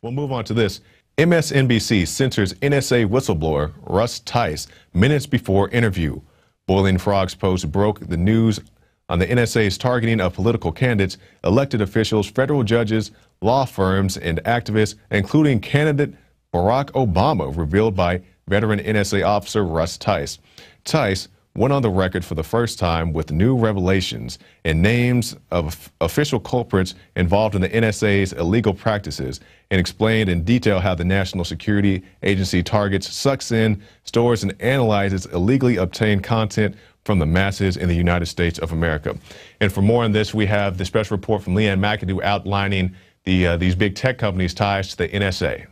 We'll move on to this. MSNBC censors NSA whistleblower Russ Tice minutes before interview. Boiling Frogs Post broke the news on the NSA's targeting of political candidates, elected officials, federal judges, law firms, and activists, including candidate Barack Obama, revealed by veteran NSA officer Russ Tice. Tice went on the record for the first time with new revelations and names of official culprits involved in the NSA's illegal practices, and explained in detail how the National Security Agency targets, sucks in, stores, and analyzes illegally obtained content from the masses in the United States of America. And for more on this, we have the special report from Leanne McAdoo outlining these big tech companies' ties to the NSA.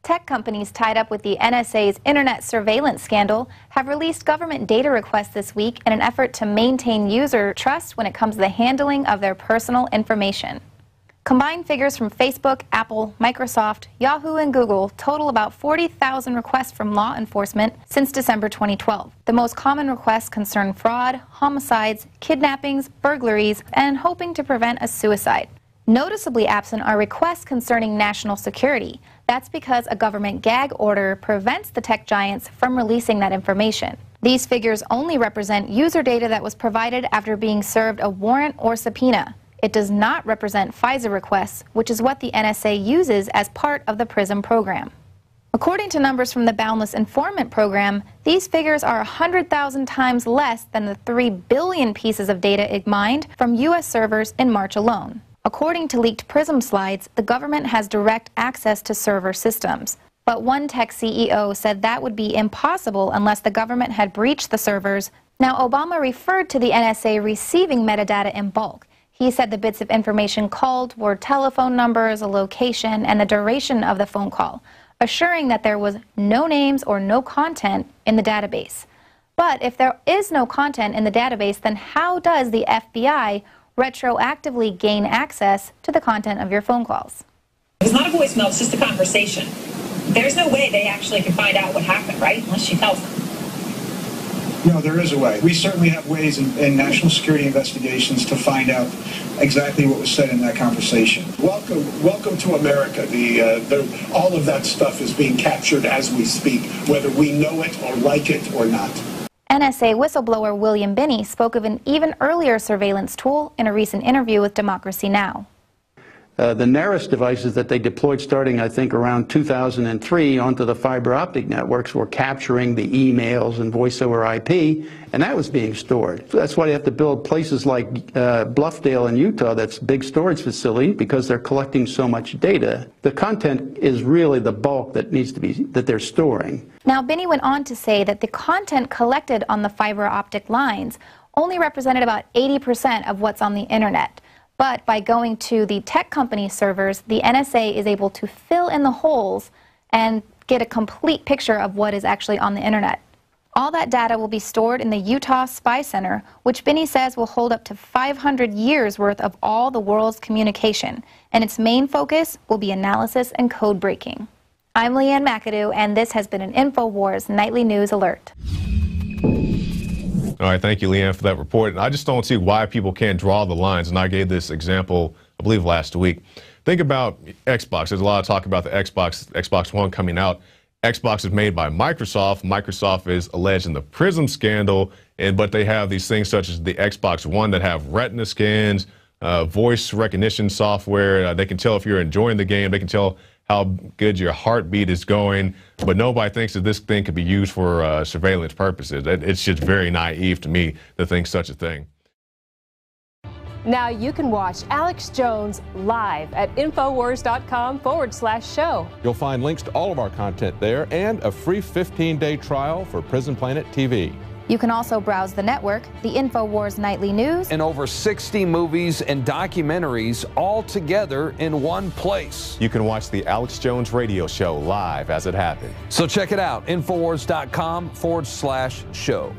Tech companies tied up with the NSA's internet surveillance scandal have released government data requests this week in an effort to maintain user trust when it comes to the handling of their personal information. Combined figures from Facebook, Apple, Microsoft, Yahoo, and Google total about 40,000 requests from law enforcement since December 2012. The most common requests concern fraud, homicides, kidnappings, burglaries, and hoping to prevent a suicide. Noticeably absent are requests concerning national security. That's because a government gag order prevents the tech giants from releasing that information. These figures only represent user data that was provided after being served a warrant or subpoena. It does not represent FISA requests, which is what the NSA uses as part of the PRISM program. According to numbers from the Boundless Informant program, these figures are 100,000 times less than the 3 billion pieces of data it mined from U.S. servers in March alone. According to leaked PRISM slides, the government has direct access to server systems. But one tech CEO said that would be impossible unless the government had breached the servers. Now, Obama referred to the NSA receiving metadata in bulk. He said the bits of information called were telephone numbers, a location, and the duration of the phone call, assuring that there was no names or no content in the database. But if there is no content in the database, then how does the FBI retroactively gain access to the content of your phone calls? It's not a voicemail, it's just a conversation. There's no way they actually can find out what happened, right? Unless she tells them. No, there is a way. We certainly have ways in national security investigations to find out exactly what was said in that conversation. Welcome to America. All of that stuff is being captured as we speak, whether we know it or like it or not. NSA whistleblower William Binney spoke of an even earlier surveillance tool in a recent interview with Democracy Now! The Naris devices that they deployed starting, I think, around 2003 onto the fiber optic networks were capturing the emails and voice over IP, and that was being stored. That's why you have to build places like Bluffdale in Utah, that's a big storage facility, because they're collecting so much data. The content is really the bulk that needs to be, that they're storing. Now, Binney went on to say that the content collected on the fiber optic lines only represented about 80% of what's on the internet. But by going to the tech company servers, the NSA is able to fill in the holes and get a complete picture of what is actually on the internet. All that data will be stored in the Utah Spy Center, which Binney says will hold up to 500 years worth of all the world's communication, and its main focus will be analysis and code breaking. I'm Leanne McAdoo, and this has been an InfoWars Nightly News Alert. All right, thank you, Leanne, for that report. And I just don't see why people can't draw the lines. And I gave this example, I believe, last week. Think about Xbox. There's a lot of talk about the Xbox One coming out. Xbox is made by Microsoft. Microsoft is alleged in the PRISM scandal, but they have these things such as the Xbox One that have retina scans, voice recognition software. They can tell if you're enjoying the game. They can tell how good your heartbeat is going, but nobody thinks that this thing could be used for surveillance purposes. It's just very naive to me to think such a thing. Now you can watch Alex Jones live at Infowars.com/show. You'll find links to all of our content there and a free 15-day trial for Prison Planet TV. You can also browse the network, the InfoWars Nightly News, and over 60 movies and documentaries all together in one place. You can watch the Alex Jones radio show live as it happened. So check it out, Infowars.com/show.